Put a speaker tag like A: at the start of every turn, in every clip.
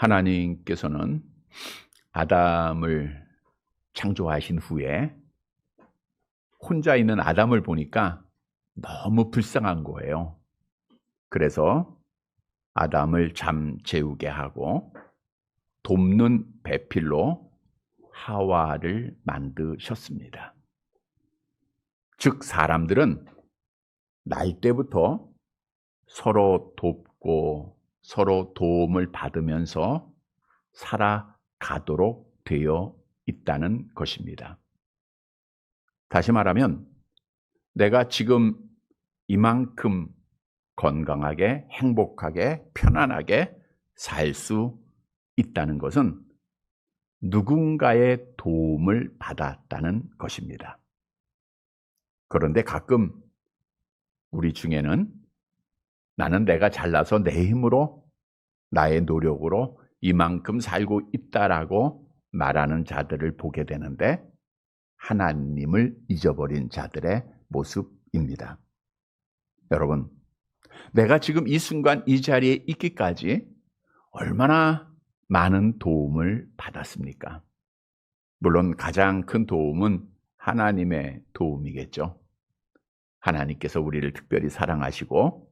A: 하나님께서는 아담을 창조하신 후에 혼자 있는 아담을 보니까 너무 불쌍한 거예요. 그래서 아담을 잠 재우게 하고 돕는 배필로 하와를 만드셨습니다. 즉 사람들은 날 때부터 서로 돕고 서로 도움을 받으면서 살아가도록 되어 있다는 것입니다. 다시 말하면 내가 지금 이만큼 건강하게, 행복하게, 편안하게 살 수 있다는 것은 누군가의 도움을 받았다는 것입니다. 그런데 가끔 우리 중에는 나는 내가 잘나서 내 힘으로 나의 노력으로 이만큼 살고 있다라고 말하는 자들을 보게 되는데 하나님을 잊어버린 자들의 모습입니다. 여러분, 내가 지금 이 순간 이 자리에 있기까지 얼마나 많은 도움을 받았습니까? 물론 가장 큰 도움은 하나님의 도움이겠죠. 하나님께서 우리를 특별히 사랑하시고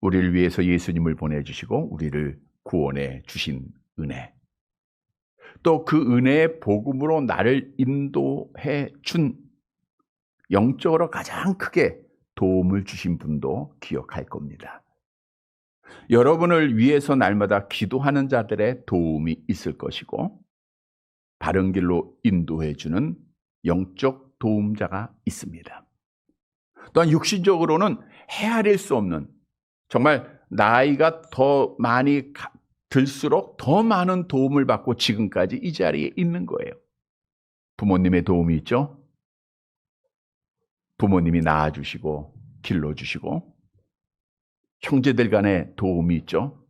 A: 우리를 위해서 예수님을 보내주시고 우리를 구원해 주신 은혜, 또 그 은혜의 복음으로 나를 인도해 준 영적으로 가장 크게 도움을 주신 분도 기억할 겁니다. 여러분을 위해서 날마다 기도하는 자들의 도움이 있을 것이고 바른 길로 인도해 주는 영적 도움자가 있습니다. 또한 육신적으로는 헤아릴 수 없는, 정말 나이가 더 많이 들수록 더 많은 도움을 받고 지금까지 이 자리에 있는 거예요. 부모님의 도움이 있죠. 부모님이 낳아주시고 길러주시고, 형제들 간의 도움이 있죠.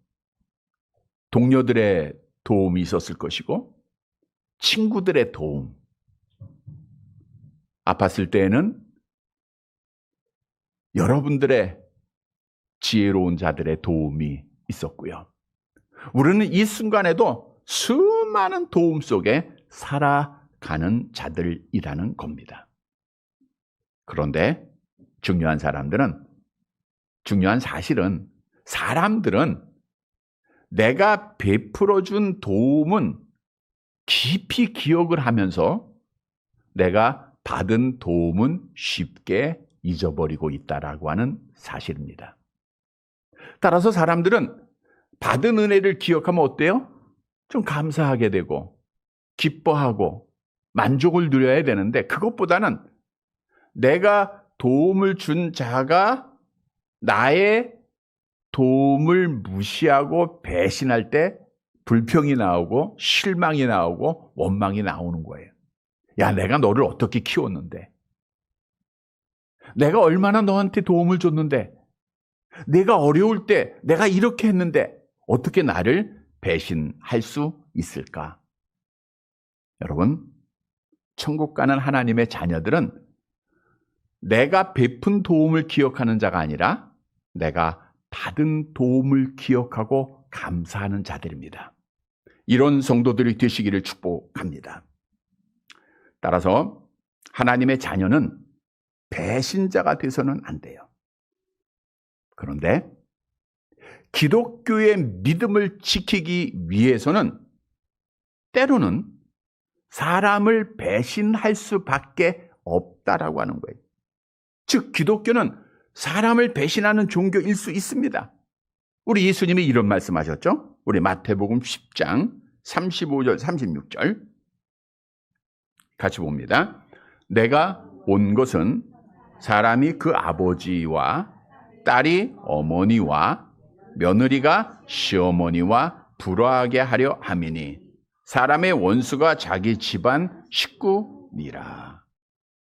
A: 동료들의 도움이 있었을 것이고, 친구들의 도움, 아팠을 때에는 여러분들의 지혜로운 자들의 도움이 있었고요. 우리는 이 순간에도 수많은 도움 속에 살아가는 자들이라는 겁니다. 그런데 중요한 사실은 사람들은 내가 베풀어준 도움은 깊이 기억을 하면서 내가 받은 도움은 쉽게 잊어버리고 있다라고 하는 사실입니다. 따라서 사람들은 받은 은혜를 기억하면 어때요? 좀 감사하게 되고 기뻐하고 만족을 누려야 되는데, 그것보다는 내가 도움을 준 자가 나의 도움을 무시하고 배신할 때 불평이 나오고 실망이 나오고 원망이 나오는 거예요. 야, 내가 너를 어떻게 키웠는데, 내가 얼마나 너한테 도움을 줬는데, 내가 어려울 때 내가 이렇게 했는데 어떻게 나를 배신할 수 있을까? 여러분, 천국 가는 하나님의 자녀들은 내가 베푼 도움을 기억하는 자가 아니라 내가 받은 도움을 기억하고 감사하는 자들입니다. 이런 성도들이 되시기를 축복합니다. 따라서 하나님의 자녀는 배신자가 돼서는 안 돼요. 그런데 기독교의 믿음을 지키기 위해서는 때로는 사람을 배신할 수밖에 없다라고 하는 거예요. 즉 기독교는 사람을 배신하는 종교일 수 있습니다. 우리 예수님이 이런 말씀하셨죠. 우리 마태복음 10장 35절 36절 같이 봅니다. 내가 온 것은 사람이 그 아버지와 딸이 어머니와 며느리가 시어머니와 불화하게 하려 함이니 사람의 원수가 자기 집안 식구니라.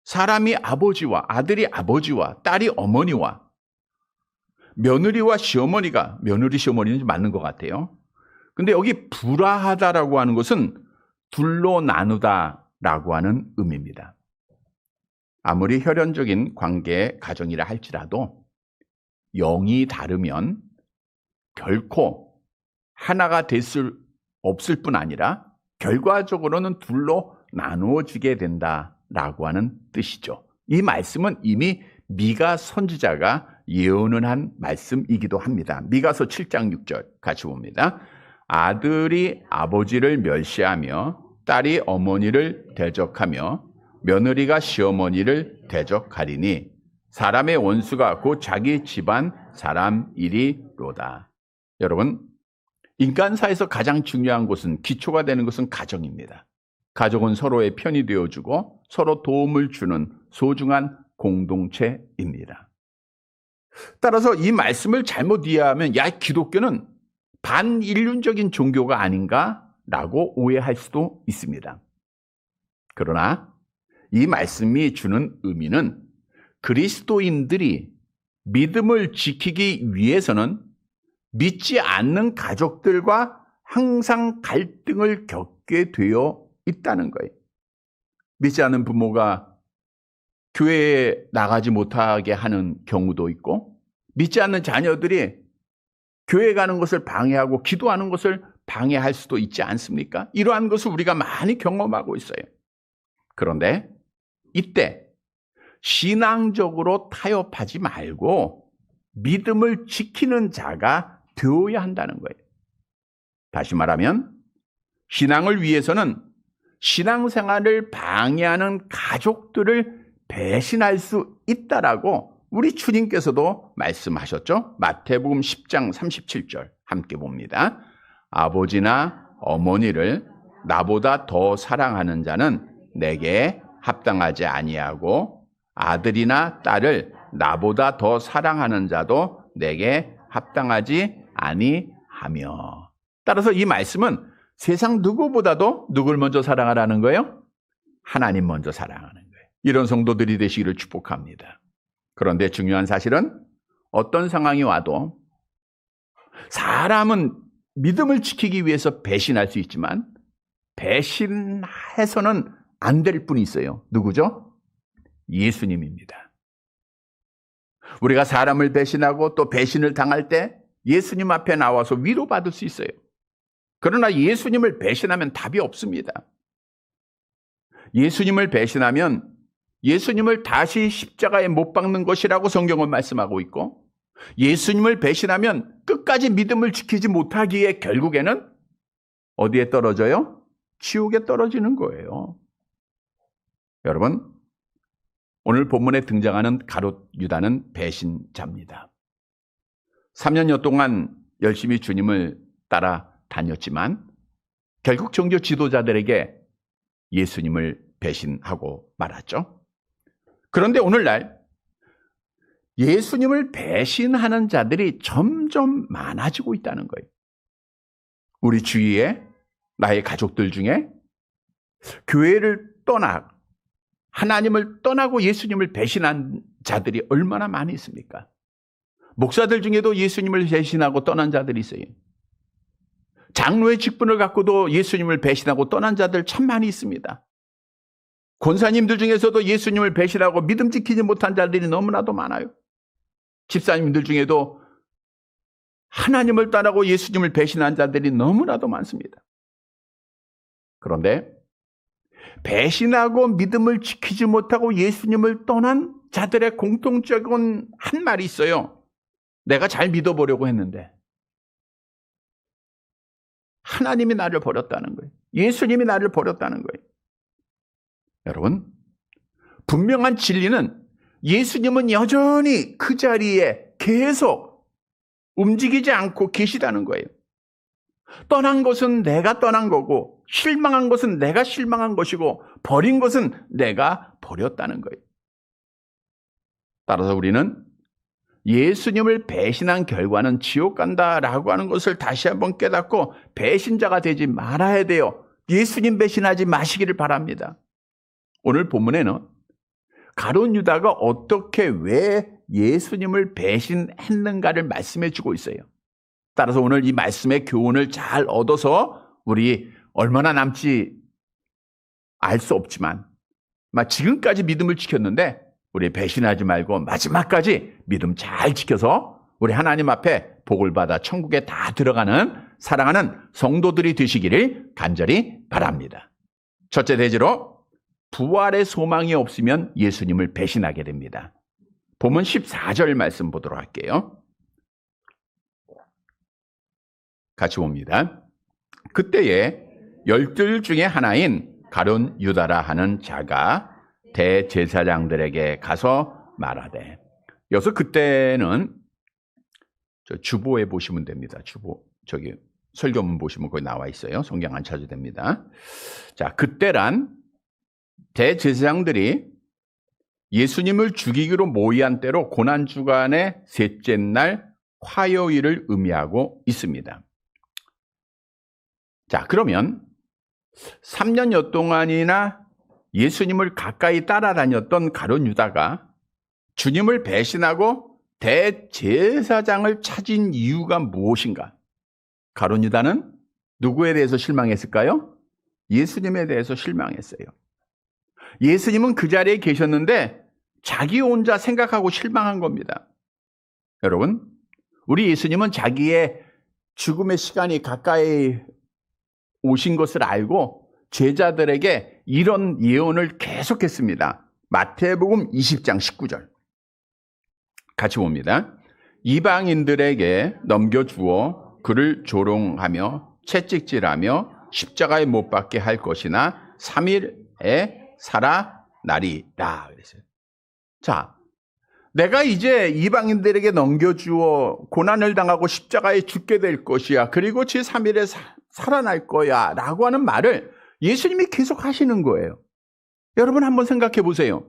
A: 사람이 아버지와, 아들이 아버지와, 딸이 어머니와, 며느리와 시어머니가, 며느리 시어머니는 좀 맞는 것 같아요. 근데 여기 불화하다라고 하는 것은 둘로 나누다라고 하는 의미입니다. 아무리 혈연적인 관계의 가정이라 할지라도 영이 다르면 결코 하나가 될 수 없을 뿐 아니라 결과적으로는 둘로 나누어지게 된다라고 하는 뜻이죠. 이 말씀은 이미 미가 선지자가 예언을 한 말씀이기도 합니다. 미가서 7장 6절 같이 봅니다. 아들이 아버지를 멸시하며 딸이 어머니를 대적하며 며느리가 시어머니를 대적하리니 사람의 원수가 곧 자기 집안 사람이리로다. 여러분, 인간사에서 가장 중요한 것은, 기초가 되는 것은 가정입니다. 가족은 서로의 편이 되어주고 서로 도움을 주는 소중한 공동체입니다. 따라서 이 말씀을 잘못 이해하면 기독교는 반인륜적인 종교가 아닌가라고 오해할 수도 있습니다. 그러나 이 말씀이 주는 의미는 그리스도인들이 믿음을 지키기 위해서는 믿지 않는 가족들과 항상 갈등을 겪게 되어 있다는 거예요. 믿지 않는 부모가 교회에 나가지 못하게 하는 경우도 있고, 믿지 않는 자녀들이 교회 가는 것을 방해하고 기도하는 것을 방해할 수도 있지 않습니까? 이러한 것을 우리가 많이 경험하고 있어요. 그런데 이때 신앙적으로 타협하지 말고 믿음을 지키는 자가 되어야 한다는 거예요. 다시 말하면 신앙을 위해서는 신앙생활을 방해하는 가족들을 배신할 수 있다라고 우리 주님께서도 말씀하셨죠. 마태복음 10장 37절 함께 봅니다. 아버지나 어머니를 나보다 더 사랑하는 자는 내게 합당하지 아니하고 아들이나 딸을 나보다 더 사랑하는 자도 내게 합당하지 아니하며. 따라서 이 말씀은 세상 누구보다도 누굴 먼저 사랑하라는 거예요? 하나님 먼저 사랑하는 거예요. 이런 성도들이 되시기를 축복합니다. 그런데 중요한 사실은 어떤 상황이 와도 사람은 믿음을 지키기 위해서 배신할 수 있지만 배신해서는 안 될 분이 있어요. 누구죠? 예수님입니다. 우리가 사람을 배신하고 또 배신을 당할 때 예수님 앞에 나와서 위로받을 수 있어요. 그러나 예수님을 배신하면 답이 없습니다. 예수님을 배신하면 예수님을 다시 십자가에 못 박는 것이라고 성경은 말씀하고 있고, 예수님을 배신하면 끝까지 믿음을 지키지 못하기에 결국에는 어디에 떨어져요? 지옥에 떨어지는 거예요. 여러분, 오늘 본문에 등장하는 가룟 유다는 배신자입니다. 3년여 동안 열심히 주님을 따라 다녔지만 결국 종교 지도자들에게 예수님을 배신하고 말았죠. 그런데 오늘날 예수님을 배신하는 자들이 점점 많아지고 있다는 거예요. 우리 주위에 나의 가족들 중에 교회를 떠나 하나님을 떠나고 예수님을 배신한 자들이 얼마나 많이 있습니까? 목사들 중에도 예수님을 배신하고 떠난 자들이 있어요. 장로의 직분을 갖고도 예수님을 배신하고 떠난 자들 참 많이 있습니다. 권사님들 중에서도 예수님을 배신하고 믿음 지키지 못한 자들이 너무나도 많아요. 집사님들 중에도 하나님을 떠나고 예수님을 배신한 자들이 너무나도 많습니다. 그런데 배신하고 믿음을 지키지 못하고 예수님을 떠난 자들의 공통적인 한 말이 있어요. 내가 잘 믿어보려고 했는데 하나님이 나를 버렸다는 거예요. 예수님이 나를 버렸다는 거예요. 여러분, 분명한 진리는 예수님은 여전히 그 자리에 계속 움직이지 않고 계시다는 거예요. 떠난 것은 내가 떠난 거고, 실망한 것은 내가 실망한 것이고, 버린 것은 내가 버렸다는 거예요. 따라서 우리는 예수님을 배신한 결과는 지옥 간다라고 하는 것을 다시 한번 깨닫고 배신자가 되지 말아야 돼요. 예수님 배신하지 마시기를 바랍니다. 오늘 본문에는 가룟 유다가 어떻게 왜 예수님을 배신했는가를 말씀해 주고 있어요. 따라서 오늘 이 말씀의 교훈을 잘 얻어서 우리 얼마나 남지 알 수 없지만 지금까지 믿음을 지켰는데 우리 배신하지 말고 마지막까지 믿음 잘 지켜서 우리 하나님 앞에 복을 받아 천국에 다 들어가는 사랑하는 성도들이 되시기를 간절히 바랍니다. 첫째 대지로 부활의 소망이 없으면 예수님을 배신하게 됩니다. 본문 14절 말씀 보도록 할게요. 같이 봅니다. 그때에 12 중에 하나인 가룟 유다라 하는 자가 대제사장들에게 가서 말하되, 여기서 그때는 주보에 보시면 됩니다. 주보 저기 설교문 보시면 거기 나와 있어요. 성경 안 찾아도 됩니다. 자, 그때란 대제사장들이 예수님을 죽이기로 모의한 때로 고난주간의 셋째 날 화요일을 의미하고 있습니다. 자, 그러면 3년여 동안이나 예수님을 가까이 따라다녔던 가룟 유다가 주님을 배신하고 대제사장을 찾은 이유가 무엇인가? 가룟 유다는 누구에 대해서 실망했을까요? 예수님에 대해서 실망했어요. 예수님은 그 자리에 계셨는데 자기 혼자 생각하고 실망한 겁니다. 여러분, 우리 예수님은 자기의 죽음의 시간이 가까이 오신 것을 알고 제자들에게 이런 예언을 계속했습니다. 마태복음 20장 19절 같이 봅니다. 이방인들에게 넘겨주어 그를 조롱하며 채찍질하며 십자가에 못 박게 할 것이나 3일에 살아나리라. 그랬어요. 자, 내가 이제 이방인들에게 넘겨주어 고난을 당하고 십자가에 죽게 될 것이야. 그리고 제3일에 살아날 거야. 라고 하는 말을 예수님이 계속 하시는 거예요. 여러분 한번 생각해 보세요.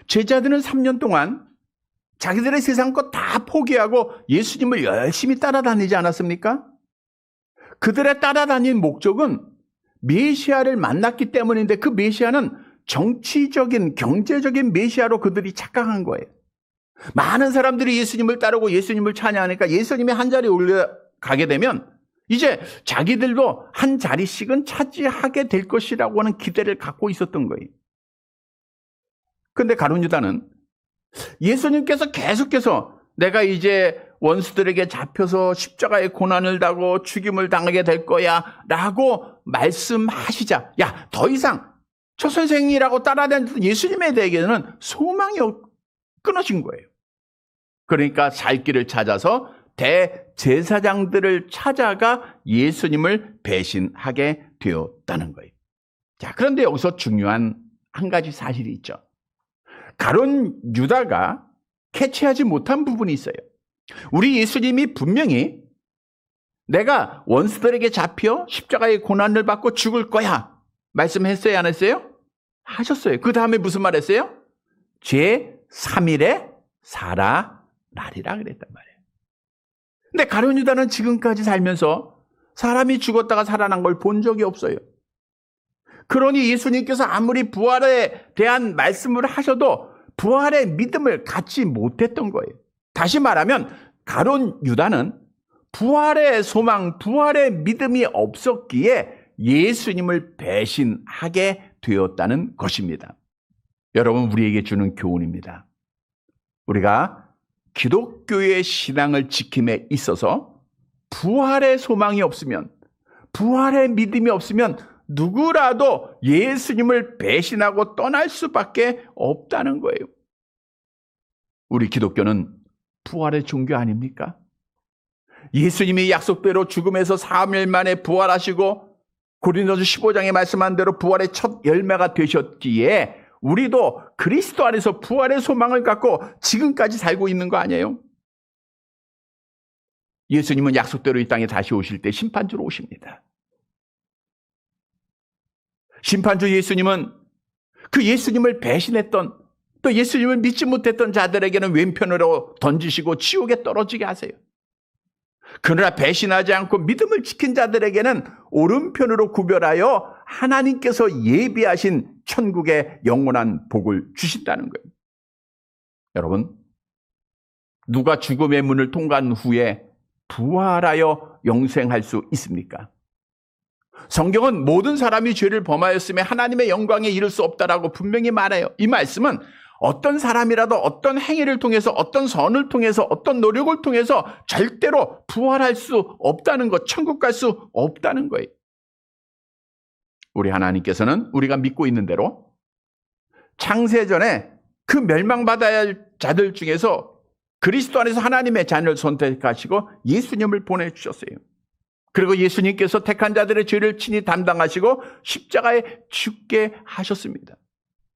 A: 제자들은 3년 동안 자기들의 세상 것 다 포기하고 예수님을 열심히 따라다니지 않았습니까? 그들의 따라다닌 목적은 메시아를 만났기 때문인데 그 메시아는 정치적인, 경제적인 메시아로 그들이 착각한 거예요. 많은 사람들이 예수님을 따르고 예수님을 찬양하니까 예수님이 한 자리에 올라가게 되면 이제 자기들도 한 자리씩은 차지하게 될 것이라고 하는 기대를 갖고 있었던 거예요. 그런데 가룟 유다는 예수님께서 계속해서 내가 이제 원수들에게 잡혀서 십자가의 고난을 당하고 죽임을 당하게 될 거야 라고 말씀하시자, 야, 더 이상 저 선생이라고 따라다니던 예수님에 대해서는 소망이 끊어진 거예요. 그러니까 살 길을 찾아서 대제사장들을 찾아가 예수님을 배신하게 되었다는 거예요. 자, 그런데 여기서 중요한 한 가지 사실이 있죠. 가룟 유다가 캐치하지 못한 부분이 있어요. 우리 예수님이 분명히 내가 원수들에게 잡혀 십자가의 고난을 받고 죽을 거야 말씀했어요, 안 했어요? 하셨어요. 그 다음에 무슨 말 했어요? 제3일에 살아나리라 그랬단 말이에요. 근데 가룟 유다는 지금까지 살면서 사람이 죽었다가 살아난 걸 본 적이 없어요. 그러니 예수님께서 아무리 부활에 대한 말씀을 하셔도 부활의 믿음을 갖지 못했던 거예요. 다시 말하면 가룟 유다는 부활의 소망, 부활의 믿음이 없었기에 예수님을 배신하게 되었다는 것입니다. 여러분, 우리에게 주는 교훈입니다. 우리가 기독교의 신앙을 지킴에 있어서 부활의 소망이 없으면, 부활의 믿음이 없으면 누구라도 예수님을 배신하고 떠날 수밖에 없다는 거예요. 우리 기독교는 부활의 종교 아닙니까? 예수님이 약속대로 죽음에서 3일 만에 부활하시고 고린도서 15장에 말씀한 대로 부활의 첫 열매가 되셨기에 우리도 그리스도 안에서 부활의 소망을 갖고 지금까지 살고 있는 거 아니에요? 예수님은 약속대로 이 땅에 다시 오실 때 심판주로 오십니다. 심판주 예수님은 그 예수님을 배신했던, 또 예수님을 믿지 못했던 자들에게는 왼편으로 던지시고 지옥에 떨어지게 하세요. 그러나 배신하지 않고 믿음을 지킨 자들에게는 오른편으로 구별하여 하나님께서 예비하신 천국의 영원한 복을 주신다는 거예요. 여러분, 누가 죽음의 문을 통과한 후에 부활하여 영생할 수 있습니까? 성경은 모든 사람이 죄를 범하였으며 하나님의 영광에 이를 수 없다라고 분명히 말해요. 이 말씀은 어떤 사람이라도 어떤 행위를 통해서, 어떤 선을 통해서, 어떤 노력을 통해서 절대로 부활할 수 없다는 것, 천국 갈 수 없다는 거예요. 우리 하나님께서는 우리가 믿고 있는 대로 창세전에 그 멸망받아야 할 자들 중에서 그리스도 안에서 하나님의 자녀를 선택하시고 예수님을 보내주셨어요. 그리고 예수님께서 택한 자들의 죄를 친히 담당하시고 십자가에 죽게 하셨습니다.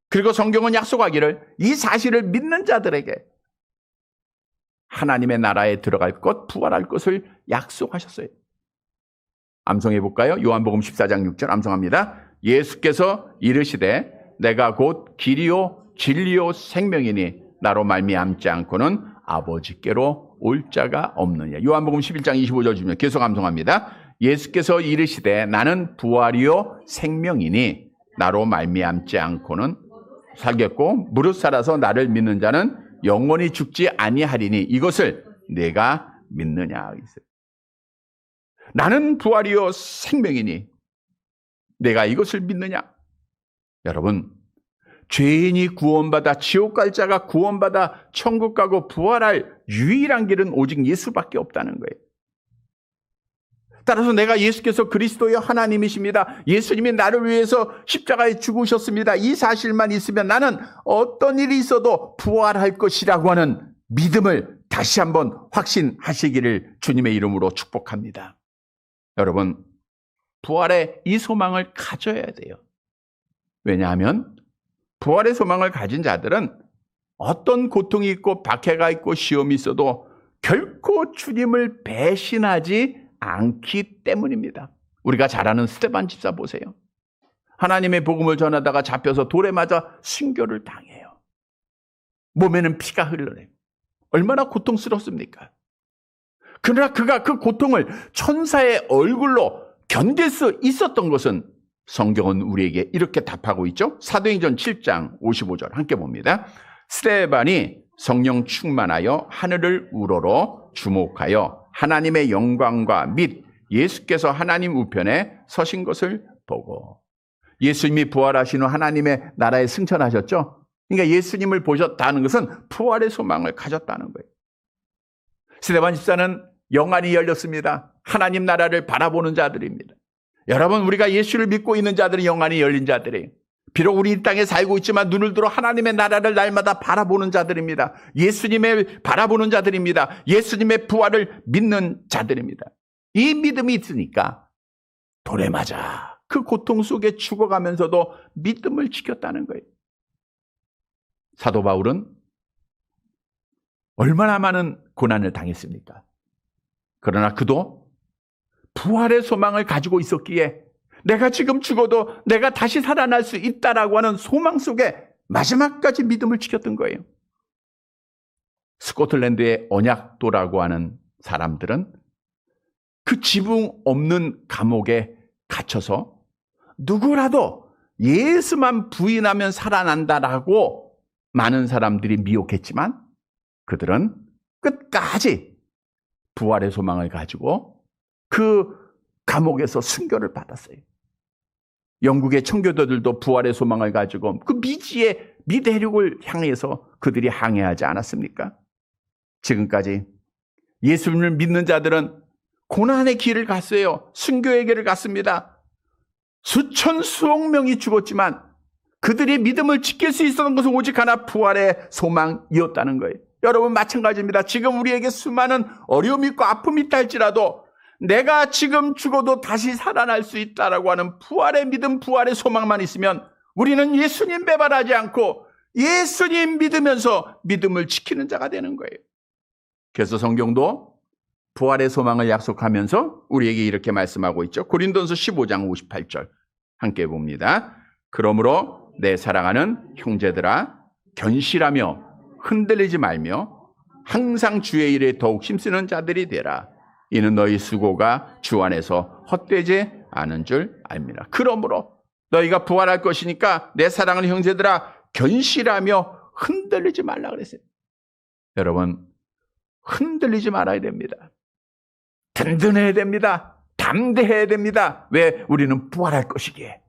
A: 그리고 성경은 약속하기를 이 사실을 믿는 자들에게 하나님의 나라에 들어갈 것, 부활할 것을 약속하셨어요. 암송해 볼까요? 요한복음 14장 6절 암송합니다. 예수께서 이르시되 내가 곧 길이요 진리요 생명이니 나로 말미암지 않고는 아버지께로 올 자가 없느냐. 요한복음 11장 25절 주면 계속 암송합니다. 예수께서 이르시되 나는 부활이요 생명이니 나로 말미암지 않고는 살겠고 무릇 살아서 나를 믿는 자는 영원히 죽지 아니하리니 이것을 내가 믿느냐. 나는 부활이요 생명이니 내가 이것을 믿느냐. 여러분, 죄인이 구원받아 지옥 갈 자가 구원받아 천국 가고 부활할 유일한 길은 오직 예수밖에 없다는 거예요. 따라서 내가 예수께서 그리스도의 하나님이십니다. 예수님이 나를 위해서 십자가에 죽으셨습니다. 이 사실만 있으면 나는 어떤 일이 있어도 부활할 것이라고 하는 믿음을 다시 한번 확신하시기를 주님의 이름으로 축복합니다. 여러분, 부활의 이 소망을 가져야 돼요. 왜냐하면 부활의 소망을 가진 자들은 어떤 고통이 있고 박해가 있고 시험이 있어도 결코 주님을 배신하지 않기 때문입니다. 우리가 잘 아는 스데반 집사 보세요. 하나님의 복음을 전하다가 잡혀서 돌에 맞아 순교를 당해요. 몸에는 피가 흘러내요. 얼마나 고통스럽습니까? 그러나 그가 그 고통을 천사의 얼굴로 견딜 수 있었던 것은 성경은 우리에게 이렇게 답하고 있죠. 사도행전 7장 55절 함께 봅니다. 스데반이 성령 충만하여 하늘을 우러러 주목하여 하나님의 영광과 및 예수께서 하나님 우편에 서신 것을 보고. 예수님이 부활하신 후 하나님의 나라에 승천하셨죠. 그러니까 예수님을 보셨다는 것은 부활의 소망을 가졌다는 거예요. 스데반 집사는 영안이 열렸습니다. 하나님 나라를 바라보는 자들입니다. 여러분, 우리가 예수를 믿고 있는 자들은 영안이 열린 자들이에요. 비록 우리 이 땅에 살고 있지만 눈을 들어 하나님의 나라를 날마다 바라보는 자들입니다. 예수님을 바라보는 자들입니다. 예수님의 부활을 믿는 자들입니다. 이 믿음이 있으니까 돌에 맞아 그 고통 속에 죽어가면서도 믿음을 지켰다는 거예요. 사도 바울은 얼마나 많은 고난을 당했습니까? 그러나 그도 부활의 소망을 가지고 있었기에 내가 지금 죽어도 내가 다시 살아날 수 있다라고 하는 소망 속에 마지막까지 믿음을 지켰던 거예요. 스코틀랜드의 언약도라고 하는 사람들은 그 지붕 없는 감옥에 갇혀서 누구라도 예수만 부인하면 살아난다라고 많은 사람들이 미혹했지만 그들은 끝까지 부활의 소망을 가지고 그 감옥에서 순교를 받았어요. 영국의 청교도들도 부활의 소망을 가지고 그 미지의 미대륙을 향해서 그들이 항해하지 않았습니까? 지금까지 예수님을 믿는 자들은 고난의 길을 갔어요. 순교의 길을 갔습니다. 수천 수억 명이 죽었지만 그들의 믿음을 지킬 수 있었던 것은 오직 하나 부활의 소망이었다는 거예요. 여러분, 마찬가지입니다. 지금 우리에게 수많은 어려움이 있고 아픔이 있다 할지라도 내가 지금 죽어도 다시 살아날 수 있다라고 하는 부활의 믿음, 부활의 소망만 있으면 우리는 예수님 배반하지 않고 예수님 믿으면서 믿음을 지키는 자가 되는 거예요. 그래서 성경도 부활의 소망을 약속하면서 우리에게 이렇게 말씀하고 있죠. 고린도전서 15장 58절 함께 봅니다. 그러므로 내 사랑하는 형제들아, 견실하며 흔들리지 말며 항상 주의 일에 더욱 힘쓰는 자들이 되라. 이는 너희 수고가 주 안에서 헛되지 않은 줄 압니다. 그러므로 너희가 부활할 것이니까 내 사랑하는 형제들아, 견실하며 흔들리지 말라 그랬어요. 여러분, 흔들리지 말아야 됩니다. 든든해야 됩니다. 담대해야 됩니다. 왜? 우리는 부활할 것이기에.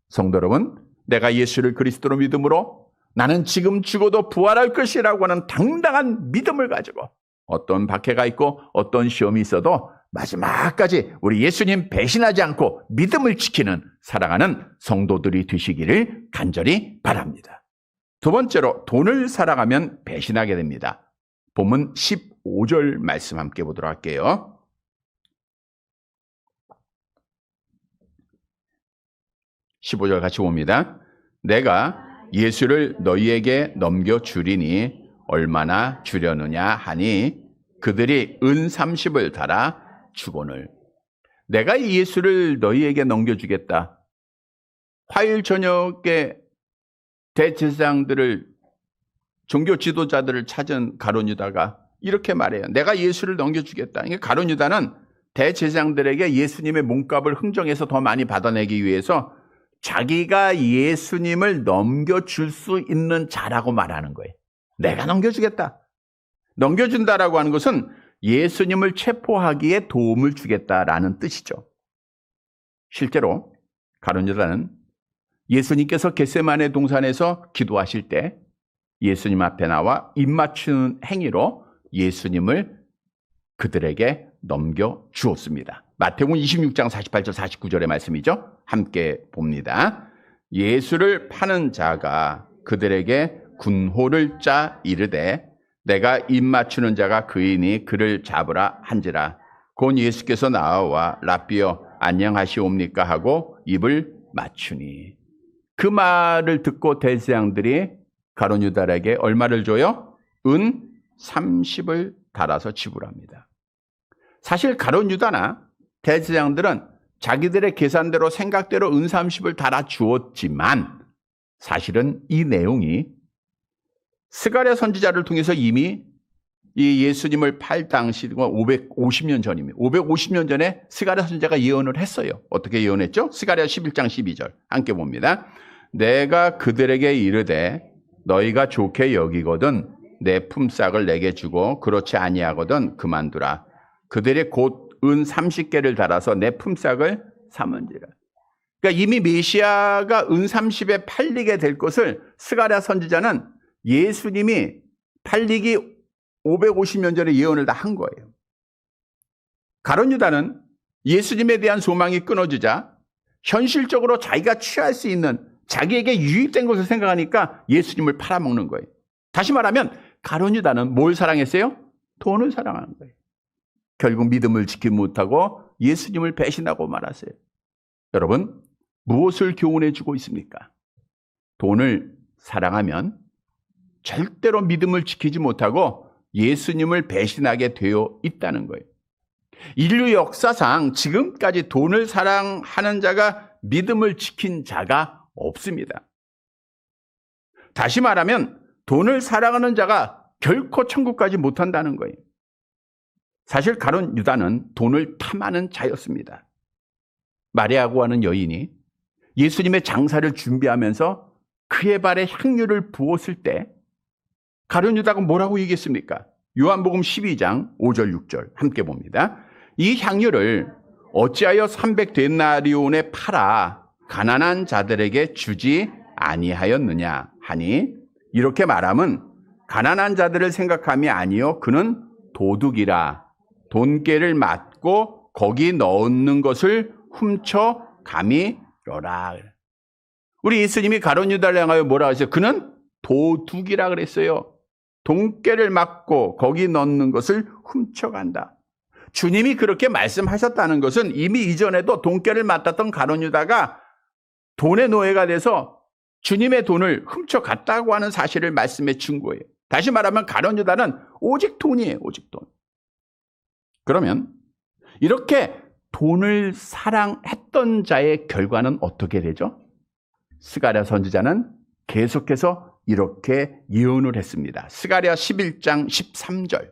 A: 성도 여러분, 내가 예수를 그리스도로 믿음으로 나는 지금 죽어도 부활할 것이라고 하는 당당한 믿음을 가지고 어떤 박해가 있고 어떤 시험이 있어도 마지막까지 우리 예수님 배신하지 않고 믿음을 지키는 사랑하는 성도들이 되시기를 간절히 바랍니다. 두 번째로 돈을 사랑하면 배신하게 됩니다. 본문 15절 말씀 함께 보도록 할게요. 15절 같이 봅니다. 내가 예수를 너희에게 넘겨주리니 얼마나 주려느냐 하니 그들이 은 30을 달아 주거늘. 내가 예수를 너희에게 넘겨주겠다. 화요일 저녁에 대제사장들을 종교 지도자들을 찾은 가룟 유다가 이렇게 말해요. 내가 예수를 넘겨주겠다. 가룟 유다는 대제사장들에게 예수님의 몸값을 흥정해서 더 많이 받아내기 위해서 자기가 예수님을 넘겨줄 수 있는 자라고 말하는 거예요. 내가 넘겨주겠다. 넘겨준다라고 하는 것은 예수님을 체포하기에 도움을 주겠다라는 뜻이죠. 실제로 가룟 유다는 예수님께서 겟세마네 동산에서 기도하실 때 예수님 앞에 나와 입맞추는 행위로 예수님을 그들에게 넘겨주었습니다. 마태복음 26장 48절 49절의 말씀이죠. 함께 봅니다. 예수를 파는 자가 그들에게 군호를 짜 이르되 내가 입맞추는 자가 그이니 그를 잡으라 한지라. 곧 예수께서 나와 랍비여 안녕하시옵니까 하고 입을 맞추니. 그 말을 듣고 대제사장들이 가룟 유다에게 얼마를 줘요? 은 30을 달아서 지불합니다. 사실 가룟 유다나 대제사장들은 자기들의 계산대로 생각대로 은 30을 달아 주었지만 사실은 이 내용이 스가랴 선지자를 통해서 이미 이 예수님을 팔 당시 550년 전입니다. 550년 전에 스가랴 선지자가 예언을 했어요. 어떻게 예언했죠? 스가랴 11장 12절 함께 봅니다. 내가 그들에게 이르되 너희가 좋게 여기거든 내 품삯을 내게 주고 그렇지 아니하거든 그만두라. 그들이 곧 은 30개를 달아서 내 품삯을 삼은지라. 그러니까 이미 메시아가 은 30에 팔리게 될 것을 스가랴 선지자는 예수님이 팔리기 550년 전에 예언을 다 한 거예요. 가룟 유다는 예수님에 대한 소망이 끊어지자 현실적으로 자기가 취할 수 있는 자기에게 유익된 것을 생각하니까 예수님을 팔아먹는 거예요. 다시 말하면 가룟 유다는 뭘 사랑했어요? 돈을 사랑하는 거예요. 결국 믿음을 지키지 못하고 예수님을 배신하고 말았어요. 여러분, 무엇을 교훈해 주고 있습니까? 돈을 사랑하면 절대로 믿음을 지키지 못하고 예수님을 배신하게 되어 있다는 거예요. 인류 역사상 지금까지 돈을 사랑하는 자가 믿음을 지킨 자가 없습니다. 다시 말하면 돈을 사랑하는 자가 결코 천국까지 못한다는 거예요. 사실 가룟 유다는 돈을 탐하는 자였습니다. 마리아고 하는 여인이 예수님의 장사를 준비하면서 그의 발에 향유를 부었을 때 가룟 유다가 뭐라고 얘기했습니까? 요한복음 12장 5절 6절 함께 봅니다. 이 향유를 어찌하여 300데나리온에 팔아 가난한 자들에게 주지 아니하였느냐 하니 이렇게 말함은 가난한 자들을 생각함이 아니요 그는 도둑이라 돈깨를 맞고 거기 넣는 것을 훔쳐 가미러라. 우리 예수님이 가룟 유다를 향하여 뭐라 하셨어요? 그는 도둑이라 그랬어요. 돈깨를 맞고 거기 넣는 것을 훔쳐간다. 주님이 그렇게 말씀하셨다는 것은 이미 이전에도 돈깨를 맞았던 가룟 유다가 돈의 노예가 돼서 주님의 돈을 훔쳐갔다고 하는 사실을 말씀해 준 거예요. 다시 말하면 가룟 유다는 오직 돈이에요. 오직 돈. 그러면 이렇게 돈을 사랑했던 자의 결과는 어떻게 되죠? 스가랴 선지자는 계속해서 이렇게 예언을 했습니다. 스가랴 11장 13절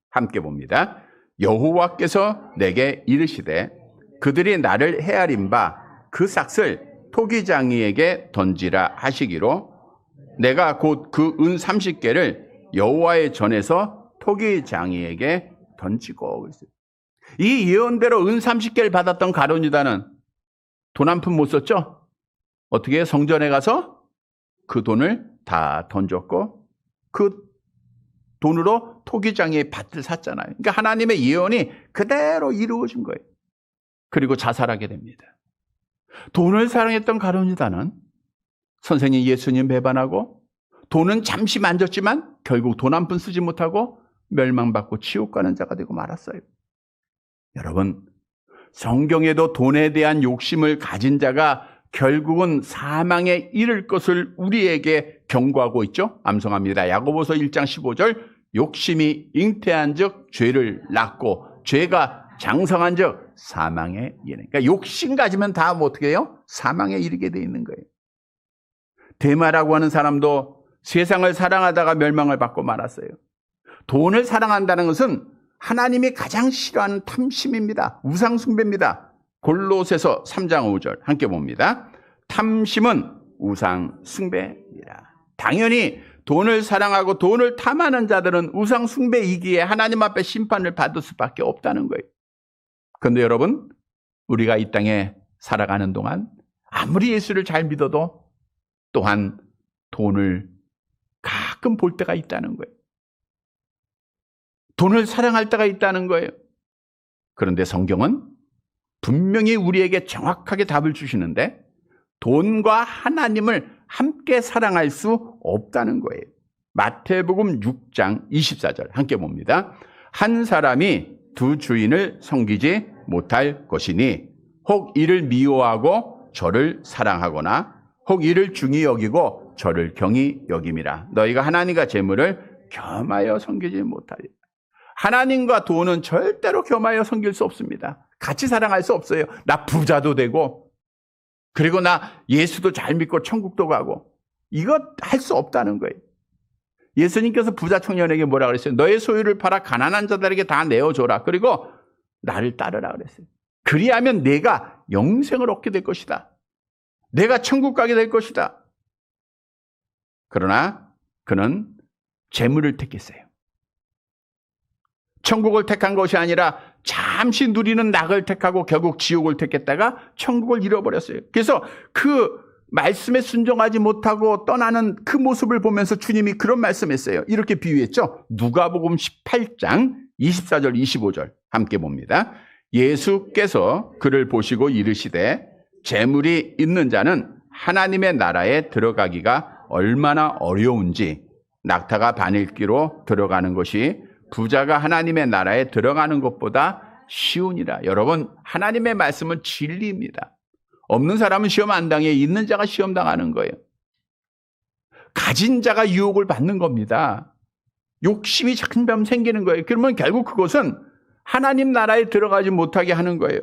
A: 함께 봅니다. 여호와께서 내게 이르시되 그들이 나를 헤아린 바 그 삭을 토기장이에게 던지라 하시기로 내가 곧 그 은 30개를 여호와의 전에서 토기장이에게 던지고. 이 예언대로 은 30개를 받았던 가룟 유다는 돈 한 푼 못 썼죠? 어떻게 성전에 가서 그 돈을 다 던졌고 그 돈으로 토기장의 밭을 샀잖아요. 그러니까 하나님의 예언이 그대로 이루어진 거예요. 그리고 자살하게 됩니다. 돈을 사랑했던 가룟유다는 선생님 예수님 배반하고 돈은 잠시 만졌지만 결국 돈 한 푼 쓰지 못하고 멸망받고 지옥 가는 자가 되고 말았어요. 여러분, 성경에도 돈에 대한 욕심을 가진 자가 결국은 사망에 이를 것을 우리에게 경고하고 있죠. 암송합니다. 야고보서 1장 15절 욕심이 잉태한 즉 죄를 낳고 죄가 장성한 즉 사망에 이르는. 그러니까 욕심 가지면 다 어떻게 해요? 사망에 이르게 돼 있는 거예요. 데마라고 하는 사람도 세상을 사랑하다가 멸망을 받고 말았어요. 돈을 사랑한다는 것은 하나님이 가장 싫어하는 탐심입니다. 우상숭배입니다. 골로새서 3장 5절 함께 봅니다. 탐심은 우상숭배입니다. 당연히 돈을 사랑하고 돈을 탐하는 자들은 우상숭배이기에 하나님 앞에 심판을 받을 수밖에 없다는 거예요. 그런데 여러분, 우리가 이 땅에 살아가는 동안 아무리 예수를 잘 믿어도 또한 돈을 가끔 볼 때가 있다는 거예요. 돈을 사랑할 때가 있다는 거예요. 그런데 성경은 분명히 우리에게 정확하게 답을 주시는데 돈과 하나님을 함께 사랑할 수 없다는 거예요. 마태복음 6장 24절 함께 봅니다. 한 사람이 두 주인을 섬기지 못할 것이니 혹 이를 미워하고 저를 사랑하거나 혹 이를 중히 여기고 저를 경히 여김이라. 너희가 하나님과 재물을 겸하여 섬기지 못하리라. 하나님과 돈은 절대로 겸하여 섬길 수 없습니다. 같이 사랑할 수 없어요. 나 부자도 되고 그리고 나 예수도 잘 믿고 천국도 가고 이거 할 수 없다는 거예요. 예수님께서 부자 청년에게 뭐라 그랬어요? 너의 소유를 팔아 가난한 자들에게 다 내어줘라. 그리고 나를 따르라 그랬어요. 그리하면 내가 영생을 얻게 될 것이다. 내가 천국 가게 될 것이다. 그러나 그는 재물을 택했어요. 천국을 택한 것이 아니라 잠시 누리는 낙을 택하고 결국 지옥을 택했다가 천국을 잃어버렸어요. 그래서 그 말씀에 순종하지 못하고 떠나는 그 모습을 보면서 주님이 그런 말씀했어요. 이렇게 비유했죠. 누가복음 18장 24절 25절 함께 봅니다. 예수께서 그를 보시고 이르시되 재물이 있는 자는 하나님의 나라에 들어가기가 얼마나 어려운지 낙타가 바늘기로 들어가는 것이 부자가 하나님의 나라에 들어가는 것보다 쉬우니라. 여러분, 하나님의 말씀은 진리입니다. 없는 사람은 시험 안 당해, 있는 자가 시험 당하는 거예요. 가진 자가 유혹을 받는 겁니다. 욕심이 점점 생기는 거예요. 그러면 결국 그것은 하나님 나라에 들어가지 못하게 하는 거예요.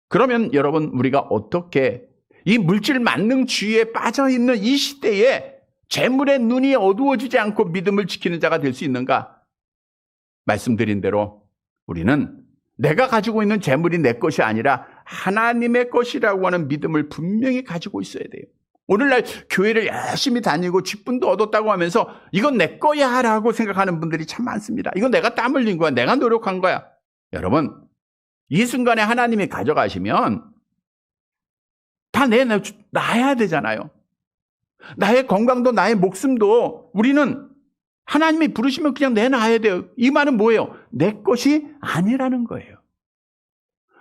A: 그러면 여러분, 우리가 어떻게 이 물질 만능주의에 빠져있는 이 시대에 재물의 눈이 어두워지지 않고 믿음을 지키는 자가 될 수 있는가? 말씀드린 대로 우리는 내가 가지고 있는 재물이 내 것이 아니라 하나님의 것이라고 하는 믿음을 분명히 가지고 있어야 돼요. 오늘날 교회를 열심히 다니고 직분도 얻었다고 하면서 이건 내 거야 라고 생각하는 분들이 참 많습니다. 이건 내가 땀 흘린 거야. 내가 노력한 거야. 여러분, 이 순간에 하나님이 가져가시면 다 내놔야 되잖아요. 나의 건강도 나의 목숨도 우리는 하나님이 부르시면 그냥 내놔야 돼요. 이 말은 뭐예요? 내 것이 아니라는 거예요.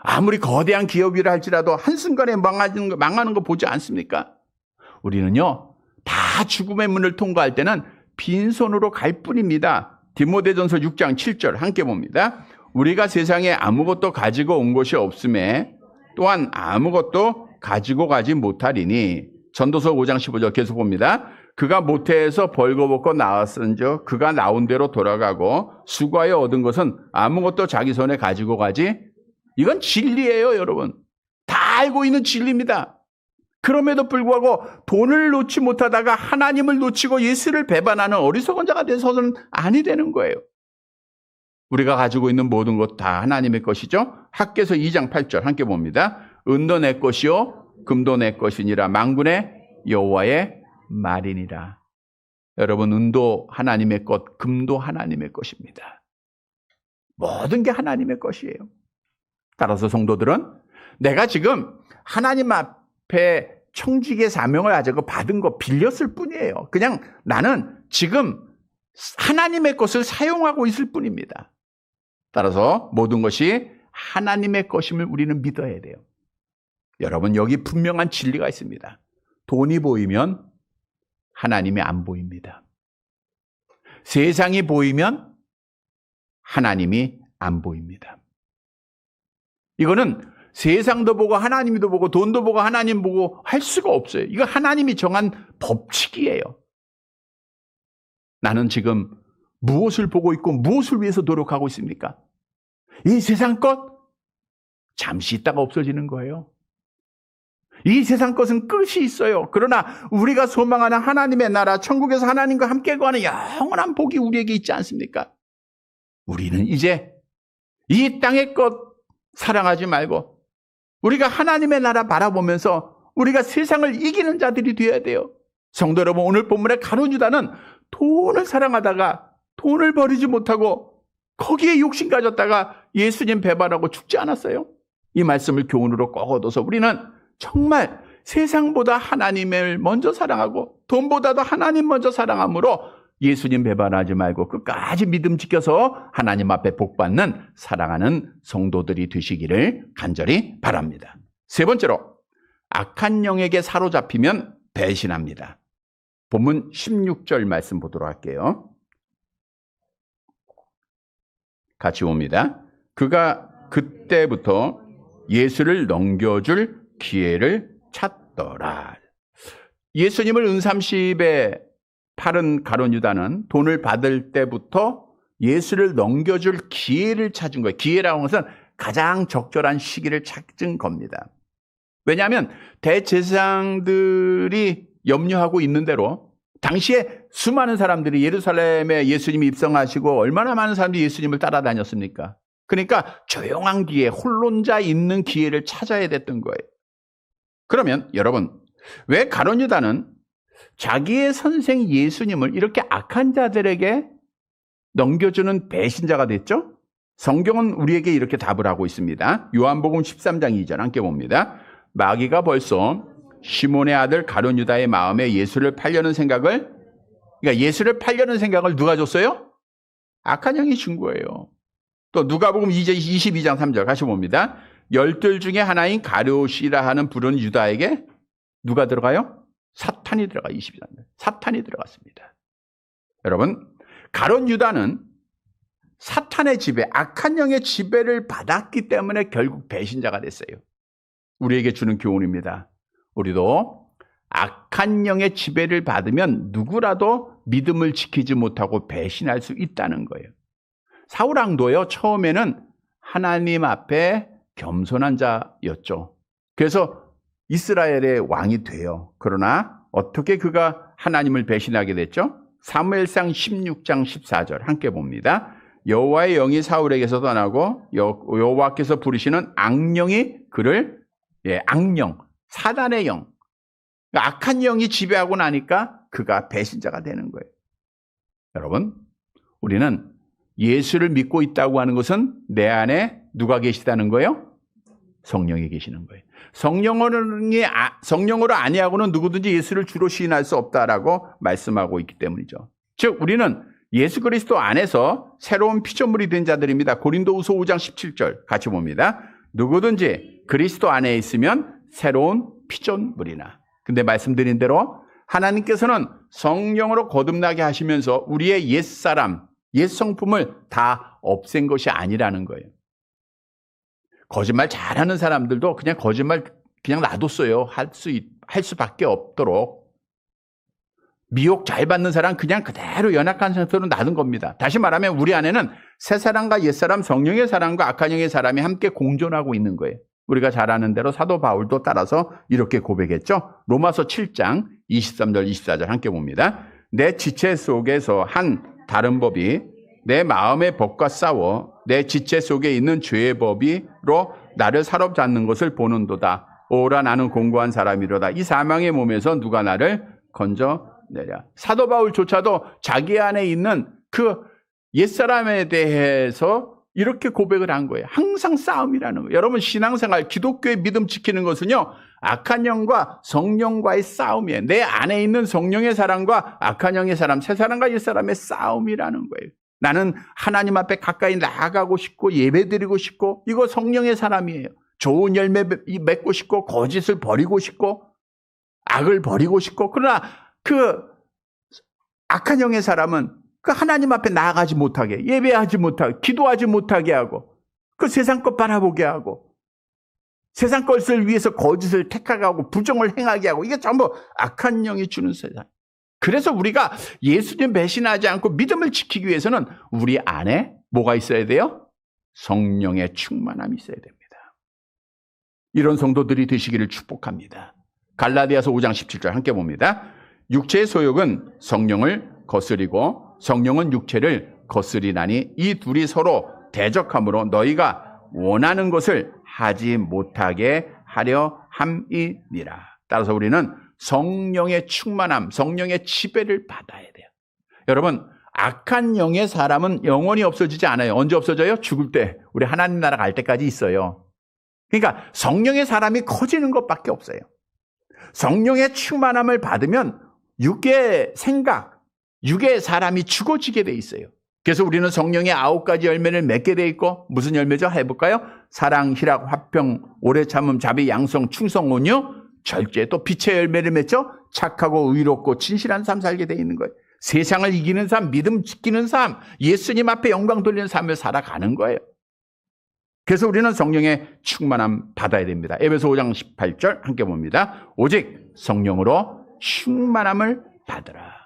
A: 아무리 거대한 기업이라 할지라도 한순간에 망하는 거 보지 않습니까? 우리는요, 다 죽음의 문을 통과할 때는 빈손으로 갈 뿐입니다. 디모데전서 6장 7절 함께 봅니다. 우리가 세상에 아무것도 가지고 온 것이 없음에 또한 아무것도 가지고 가지 못하리니. 전도서 5장 15절 계속 봅니다. 그가 모태에서 벌거벗고 나왔은즉 그가 나온 대로 돌아가고 수고하여 얻은 것은 아무것도 자기 손에 가지고 가지. 이건 진리예요, 여러분. 다 알고 있는 진리입니다. 그럼에도 불구하고 돈을 놓지 못하다가 하나님을 놓치고 예수를 배반하는 어리석은 자가 돼서는 아니 되는 거예요. 우리가 가지고 있는 모든 것 다 하나님의 것이죠. 학개서 2장 8절 함께 봅니다. 은도 내 것이요 금도 내 것이니라 만군의 여호와의 말이니라. 여러분, 은도 하나님의 것, 금도 하나님의 것입니다. 모든 게 하나님의 것이에요. 따라서 성도들은 내가 지금 하나님 앞에 청지기의 사명을 가지고 받은 거 빌렸을 뿐이에요. 그냥 나는 지금 하나님의 것을 사용하고 있을 뿐입니다. 따라서 모든 것이 하나님의 것임을 우리는 믿어야 돼요. 여러분, 여기 분명한 진리가 있습니다. 돈이 보이면 하나님이 안 보입니다. 세상이 보이면 하나님이 안 보입니다. 이거는 세상도 보고 하나님도 보고 돈도 보고 하나님 보고 할 수가 없어요. 이거 하나님이 정한 법칙이에요. 나는 지금 무엇을 보고 있고 무엇을 위해서 노력하고 있습니까? 이 세상 것 잠시 있다가 없어지는 거예요. 이 세상 것은 끝이 있어요. 그러나 우리가 소망하는 하나님의 나라, 천국에서 하나님과 함께 거하는 영원한 복이 우리에게 있지 않습니까? 우리는 이제 이 땅의 것 사랑하지 말고 우리가 하나님의 나라 바라보면서 우리가 세상을 이기는 자들이 되어야 돼요. 성도 여러분, 오늘 본문의 가룟 유다는 돈을 사랑하다가 돈을 버리지 못하고 거기에 욕심 가졌다가 예수님 배반하고 죽지 않았어요? 이 말씀을 교훈으로 꼭 얻어서 우리는 정말 세상보다 하나님을 먼저 사랑하고 돈보다도 하나님 먼저 사랑함으로 예수님 배반하지 말고 끝까지 믿음 지켜서 하나님 앞에 복받는 사랑하는 성도들이 되시기를 간절히 바랍니다. 세 번째로, 악한 영에게 사로잡히면 배신합니다. 본문 16절 말씀 보도록 할게요. 같이 봅니다. 그가 그때부터 예수를 넘겨줄 기회를 찾더라. 예수님을 은삼십에 팔은 가룟 유다는 돈을 받을 때부터 예수를 넘겨줄 기회를 찾은 거예요. 기회라고 하는 것은 가장 적절한 시기를 찾은 겁니다. 왜냐하면 대제사장들이 염려하고 있는 대로 당시에 수많은 사람들이 예루살렘에 예수님이 입성하시고 얼마나 많은 사람들이 예수님을 따라다녔습니까? 그러니까 조용한 기회, 홀론자 있는 기회를 찾아야 됐던 거예요. 그러면 여러분, 왜 가룟 유다는 자기의 선생 예수님을 이렇게 악한 자들에게 넘겨주는 배신자가 됐죠? 성경은 우리에게 이렇게 답을 하고 있습니다. 요한복음 13장 2절 함께 봅니다. 마귀가 벌써 시몬의 아들 가룟 유다의 마음에 예수를 팔려는 생각을, 그러니까 예수를 팔려는 생각을 누가 줬어요? 악한 영이 준 거예요. 또 누가복음 22장 3절 같이 봅니다. 열둘 중에 하나인 가룟이라 하는 부른 유다에게 누가 들어가요? 사탄이 들어가. 22장 사탄이 들어갔습니다. 여러분, 가룟 유다는 사탄의 지배, 악한 영의 지배를 받았기 때문에 결국 배신자가 됐어요. 우리에게 주는 교훈입니다. 우리도 악한 영의 지배를 받으면 누구라도 믿음을 지키지 못하고 배신할 수 있다는 거예요. 사울 왕도요, 처음에는 하나님 앞에 겸손한 자였죠. 그래서 이스라엘의 왕이 돼요. 그러나 어떻게 그가 하나님을 배신하게 됐죠? 사무엘상 16장 14절 함께 봅니다. 여호와의 영이 사울에게서 떠나고 여호와께서 부르시는 악령이 그를, 악령, 사단의 영, 그러니까 악한 영이 지배하고 나니까 그가 배신자가 되는 거예요. 여러분, 우리는 예수를 믿고 있다고 하는 것은 내 안에 누가 계시다는 거예요? 성령이 계시는 거예요. 성령으로 아니하고는 누구든지 예수를 주로 시인할 수 없다라고 말씀하고 있기 때문이죠. 즉 우리는 예수 그리스도 안에서 새로운 피조물이 된 자들입니다. 고린도후서 5장 17절 같이 봅니다. 누구든지 그리스도 안에 있으면 새로운 피조물이나. 근데 말씀드린 대로 하나님께서는 성령으로 거듭나게 하시면서 우리의 옛사람, 옛 성품을 다 없앤 것이 아니라는 거예요. 거짓말 잘하는 사람들도 그냥 거짓말 그냥 놔뒀어요. 할 수밖에 없도록. 미혹 잘 받는 사람 그냥 그대로 연약한 상태로 놔둔 겁니다. 다시 말하면 우리 안에는 새 사람과 옛 사람, 성령의 사람과 악한 영의 사람이 함께 공존하고 있는 거예요. 우리가 잘 아는 대로 사도 바울도 따라서 이렇게 고백했죠. 로마서 7장 23절 24절 함께 봅니다. 내 지체 속에서 한 다른 법이 내 마음의 법과 싸워 내 지체 속에 있는 죄의 법이로 나를 사로잡는 것을 보는도다. 오라 나는 공고한 사람이로다. 이 사망의 몸에서 누가 나를 건져내랴. 사도 바울조차도 자기 안에 있는 그 옛사람에 대해서 이렇게 고백을 한 거예요. 항상 싸움이라는 거예요. 여러분 신앙생활, 기독교의 믿음 지키는 것은요. 악한 영과 성령과의 싸움이에요. 내 안에 있는 성령의 사람과 악한 영의 사람, 새 사람과 옛 사람의 싸움이라는 거예요. 나는 하나님 앞에 가까이 나아가고 싶고 예배드리고 싶고 이거 성령의 사람이에요. 좋은 열매 맺고 싶고 거짓을 버리고 싶고 악을 버리고 싶고 그러나 그 악한 영의 사람은 그 하나님 앞에 나아가지 못하게 예배하지 못하게 기도하지 못하게 하고 그 세상 것 바라보게 하고 세상 것을 위해서 거짓을 택하게 하고 부정을 행하게 하고 이게 전부 악한 영이 주는 세상. 그래서 우리가 예수님 배신하지 않고 믿음을 지키기 위해서는 우리 안에 뭐가 있어야 돼요? 성령의 충만함이 있어야 됩니다. 이런 성도들이 되시기를 축복합니다. 갈라디아서 5장 17절 함께 봅니다. 육체의 소욕은 성령을 거스리고 성령은 육체를 거스리나니 이 둘이 서로 대적함으로 너희가 원하는 것을 하지 못하게 하려 함이니라. 따라서 우리는 성령의 충만함, 성령의 지배를 받아야 돼요. 여러분, 악한 영의 사람은 영원히 없어지지 않아요. 언제 없어져요? 죽을 때. 우리 하나님 나라 갈 때까지 있어요. 그러니까 성령의 사람이 커지는 것밖에 없어요. 성령의 충만함을 받으면 육의 생각, 육의 사람이 죽어지게 돼 있어요. 그래서 우리는 성령의 9가지 열매를 맺게 돼 있고 무슨 열매죠? 해볼까요? 사랑, 희락, 화평, 오래 참음, 자비, 양성, 충성, 온유, 절제. 또 빛의 열매를 맺죠? 착하고 의롭고 진실한 삶 살게 돼 있는 거예요. 세상을 이기는 삶, 믿음 지키는 삶, 예수님 앞에 영광 돌리는 삶을 살아가는 거예요. 그래서 우리는 성령의 충만함 받아야 됩니다. 에베소 5장 18절 함께 봅니다. 오직 성령으로 충만함을 받으라.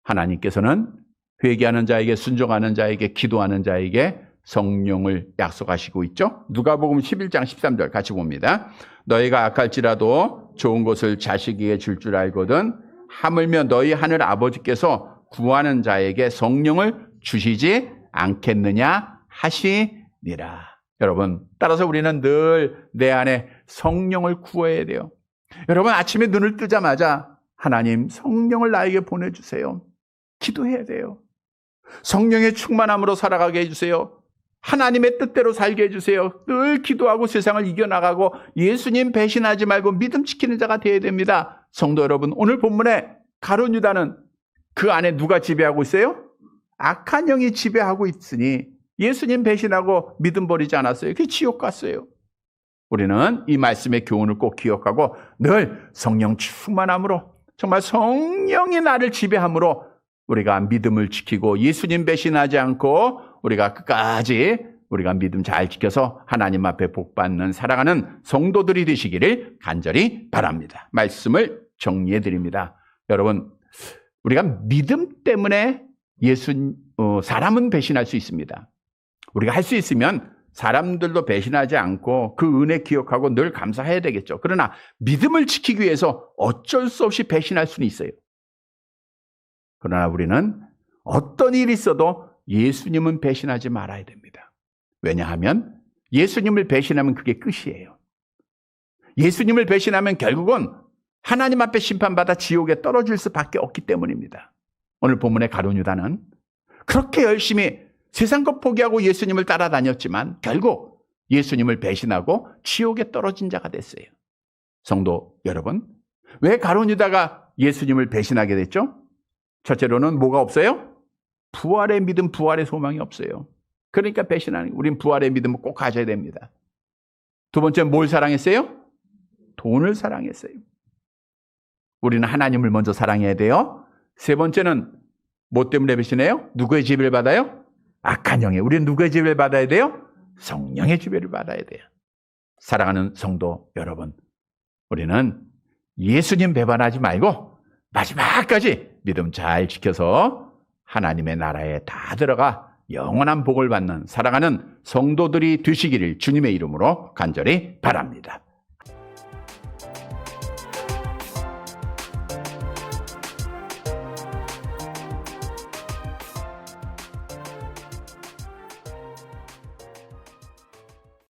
A: 하나님께서는 회개하는 자에게, 순종하는 자에게, 기도하는 자에게 성령을 약속하시고 있죠. 누가복음 11장 13절 같이 봅니다. 너희가 악할지라도 좋은 것을 자식에게 줄 줄 알거든 하물며 너희 하늘 아버지께서 구하는 자에게 성령을 주시지 않겠느냐 하시니라. 여러분, 따라서 우리는 늘 내 안에 성령을 구해야 돼요. 여러분, 아침에 눈을 뜨자마자 하나님 성령을 나에게 보내주세요. 기도해야 돼요. 성령의 충만함으로 살아가게 해주세요. 하나님의 뜻대로 살게 해주세요. 늘 기도하고 세상을 이겨나가고 예수님 배신하지 말고 믿음 지키는 자가 되어야 됩니다. 성도 여러분, 오늘 본문에 가룟 유다는 그 안에 누가 지배하고 있어요? 악한 영이 지배하고 있으니 예수님 배신하고 믿음 버리지 않았어요. 그게 지옥 갔어요. 우리는 이 말씀의 교훈을 꼭 기억하고 늘 성령 충만함으로 정말 성령이 나를 지배함으로 우리가 믿음을 지키고 예수님 배신하지 않고 우리가 끝까지 우리가 믿음 잘 지켜서 하나님 앞에 복받는 살아가는 성도들이 되시기를 간절히 바랍니다. 말씀을 정리해 드립니다. 여러분, 우리가 믿음 때문에 사람은 배신할 수 있습니다. 우리가 할 수 있으면 사람들도 배신하지 않고 그 은혜 기억하고 늘 감사해야 되겠죠. 그러나 믿음을 지키기 위해서 어쩔 수 없이 배신할 수는 있어요. 그러나 우리는 어떤 일이 있어도 예수님은 배신하지 말아야 됩니다. 왜냐하면 예수님을 배신하면 그게 끝이에요. 예수님을 배신하면 결국은 하나님 앞에 심판받아 지옥에 떨어질 수밖에 없기 때문입니다. 오늘 본문의 가룟 유다는 그렇게 열심히 세상 것 포기하고 예수님을 따라다녔지만 결국 예수님을 배신하고 지옥에 떨어진 자가 됐어요. 성도 여러분, 왜 가룟 유다가 예수님을 배신하게 됐죠? 첫째로는 뭐가 없어요? 부활의 믿음, 부활의 소망이 없어요. 그러니까 배신하는, 우린 부활의 믿음을 꼭 가져야 됩니다. 두 번째, 뭘 사랑했어요? 돈을 사랑했어요. 우리는 하나님을 먼저 사랑해야 돼요. 세 번째는 뭐 때문에 배신해요? 누구의 지배를 받아요? 악한 영에. 우리는 누구의 지배를 받아야 돼요? 성령의 지배를 받아야 돼요. 사랑하는 성도 여러분, 우리는 예수님 배반하지 말고 마지막까지 믿음 잘 지켜서 하나님의 나라에 다 들어가 영원한 복을 받는 살아가는 성도들이 되시기를 주님의 이름으로 간절히 바랍니다.